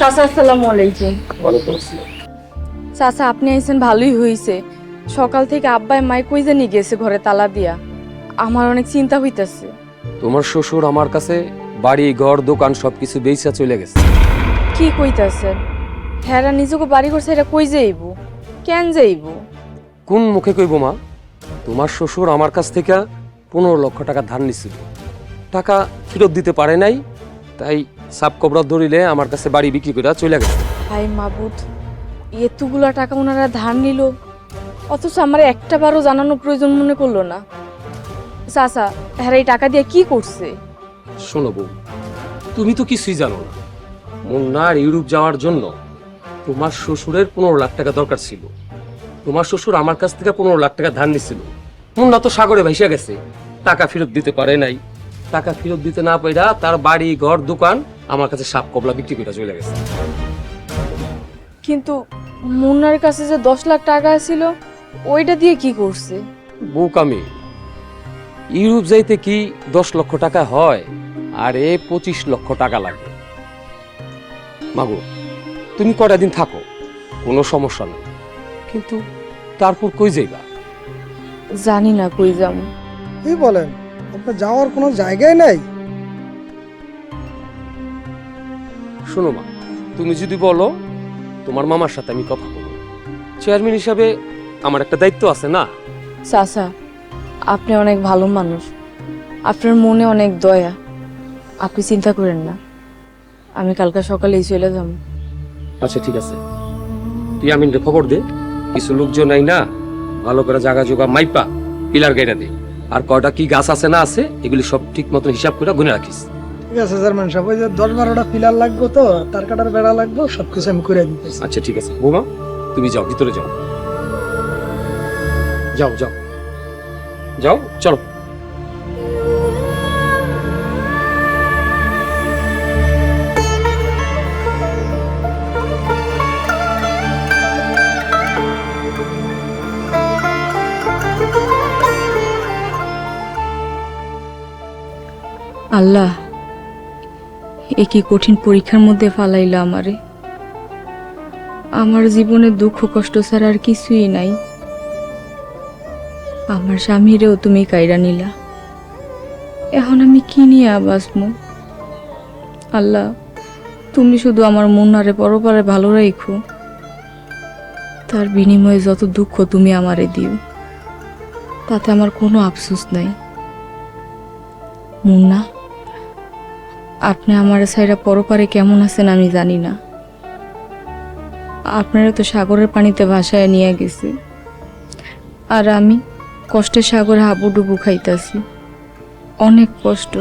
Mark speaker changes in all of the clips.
Speaker 1: চাচা আসসালামু আলাইকুম।
Speaker 2: ওয়ালাইকুম আসসালাম।
Speaker 1: চাচা আপনি আইছেন ভালোই হইছে। সকাল থেকে আব্বাই মাই কই জানি গেছে ঘরে তালা দিয়া। আমার অনেক চিন্তা হইতাছে।
Speaker 2: তোমার শ্বশুর আমার কাছে বাড়ি ঘর দোকান সবকিছু বেচা চলে গেছে।
Speaker 1: কি কইতাছেন? হেরা নিজকে বাড়ি করছে, এটা কই যাইব? কেন যাইব?
Speaker 2: কোন মুখে কইব মা? তোমার শ্বশুর আমার কাছ থেকে 15 লক্ষ টাকা ধার নিছিল, টাকা ফেরত দিতে পারে নাই, তাই সাপ কবরত ধরিলে আমার কাছে বাড়ি বিক্রি করে চলে গেছে।
Speaker 1: ভাই মাবুদ, এতগুলা টাকা ওনারা ধার নিল, অথচ আমার একটা বারও জানানো প্রয়োজন মনে করলো না। চাচা হেরা এই টাকা দিয়ে কি করছে?
Speaker 2: শোনো বউ, তুমি তো কিছুই জানো না। মুন্নার ইউরোপ যাওয়ার জন্য তোমার শ্বশুরের 15 লাখ টাকা দরকার ছিল। তোমার শ্বশুর আমার কাছ থেকে 15 লাখ টাকা ধার নিছিল। মুন্না তো সাগরে ভাইসা গেছে, টাকা ফেরত দিতে পারে নাই। টাকা ফেরত দিতে না পাইরা তার বাড়ি ঘর দোকান আমার কাছে সাপ কবলা বিক্রি করে চলে গেছে।
Speaker 1: কিন্তু মুন্নার কাছে যে 10 লাখ টাকা ছিল, ওইটা দিয়ে কি করছে?
Speaker 2: বউকামি, ইউরোপ যাইতে কি 10 লক্ষ টাকা হয়? আর 25 লক্ষ টাকা লাগে। মাগো, তুমি কয়টা দিন থাকো, কোনো সমস্যা নেই, কিন্তু তারপর কই যাইবা?
Speaker 1: জানি না কই যাবো।
Speaker 3: কি বলেন, আপনার যাওয়ার কোনো জায়গায় নাই?
Speaker 2: শোনো মা, তুমি যদি বলো তোমার মামার সাথে আমি কথা বলবো। চেয়ারম্যান হিসাবে আমার একটা দায়িত্ব আছে না?
Speaker 1: চাচা আপনি অনেক ভালো মানুষ, আপনার মনে অনেক দয়া। আপনি চিন্তা করেন না, আমি কালকে সকালেই চলে যাব।
Speaker 2: আচ্ছা ঠিক আছে, তুই আমিনকে খবর দে, কিছু লোকজন নাই না, ভালো করে জায়গা জোগা মাইপা পিলার গাইরা দে। আর কয়টা কি গাছ আছে না আছে এগুলি সব ঠিক মতন হিসাব করে গুনে রাখিস।
Speaker 3: ঠিক আছে চেয়ারম্যান সাহেব, ওই যে 10-12টা পিলার লাগবে, তো তার কাটার বেড়া লাগবে, সবকিছু আমি করে দিতেছি।
Speaker 2: আচ্ছা ঠিক আছে বৌমা, তুমি যাও, ভিতরে যাও, যাও যাও যাও, চলো।
Speaker 1: আল্লাহ, এ কি কঠিন পরীক্ষার মধ্যে ফালাইলা আমারে। আমার জীবনে দুঃখ কষ্ট ছাড়া আর কিছুই নাই। আমার স্বামীরেও তুমি কাইরা নিলা, এখন আমি কি নিয়ে বাঁচবো? আল্লাহ, তুমি শুধু আমার মুন্নারে পরপারে ভালো রাখো, তার বিনিময়ে যত দুঃখ তুমি আমারে দিও, তাতে আমার কোনো আফসোস নাই। মুন্না, আপনি আমার সাইরা পরপারে কেমন আছেন আমি জানি না। আপনারা তো সাগরের পানিতে ভাসায় নিয়ে গেছে, আর আমি কষ্টের সাগরে হাবুডুবু খাইতাছি। অনেক কষ্ট,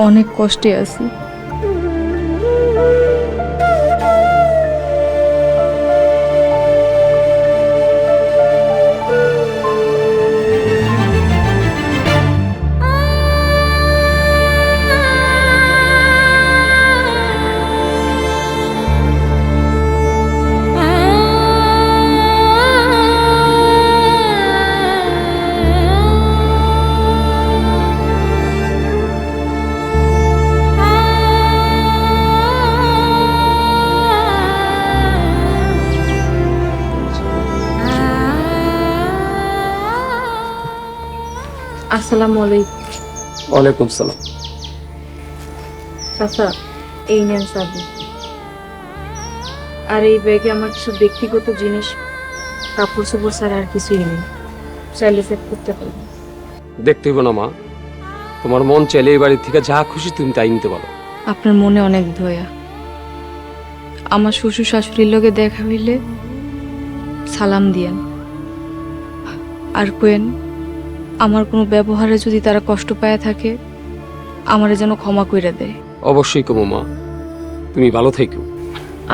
Speaker 1: অনেক কষ্টে আছি। আসসালামু আলাইকুম।
Speaker 2: ওয়ালাইকুম সালাম।
Speaker 1: চাচা, এই নেন চাবি। আর এই ব্যাগে আমার কিছু ব্যক্তিগত জিনিস, কাপড় চোপড় ছাড়া আর কিছুই নেই, চাইলে চেক করতে পারবেন।
Speaker 2: দেখতে হইব না মা, তোমার মন চাইলে এই বাড়ি থেকে যা খুশি তুমি তাই নিতে পারো।
Speaker 1: আপনার মনে অনেক দয়া। আমার শ্বশুর শাশুড়ির লগে দেখা হইলে সালাম দিয়েন, আর কোয়েন আমার কোনো ব্যবহারে যদি তারা কষ্ট পায় থাকে, আমারে যেন ক্ষমা কইরা দেয়।
Speaker 2: অবশ্যই কমো মা, তুমি ভালো থেকো।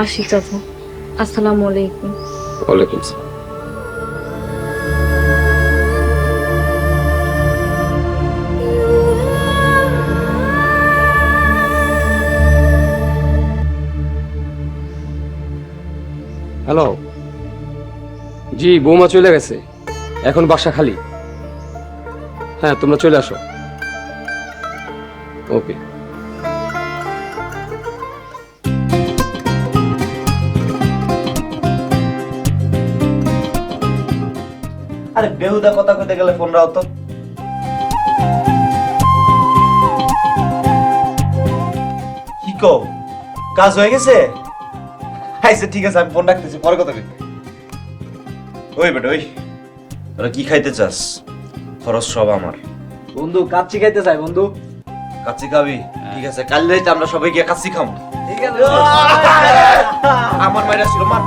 Speaker 1: আসি চাচা, আসসালামু আলাইকুম।
Speaker 2: ওয়ালাইকুম সালাম। হ্যালো, জি বৌমা চলে গেছে, এখন বাসা খালি। হ্যাঁ তোমরা চলে আসো। ওকে।
Speaker 4: আরে বেহুদা কথা কইতে গেলে ফোন রাও তো। কি কও, কাজ হয়ে গেছে? আচ্ছা ঠিক আছে, আমি ফোন রাখতেছি, পরে কথা কই। ওই বেটা ওই, তোরা কি খাইতে চাস? খরচ সব আমার।
Speaker 5: বন্ধু কাচ্চি খাইতে চাই বন্ধু।
Speaker 4: কাচ্চি খাবি? ঠিক আছে, কাল রাইতে আমরা সবাই গিয়ে কাচ্চি খাবো।
Speaker 5: ঠিক আছে
Speaker 4: আমার মাইরা ছিল মার।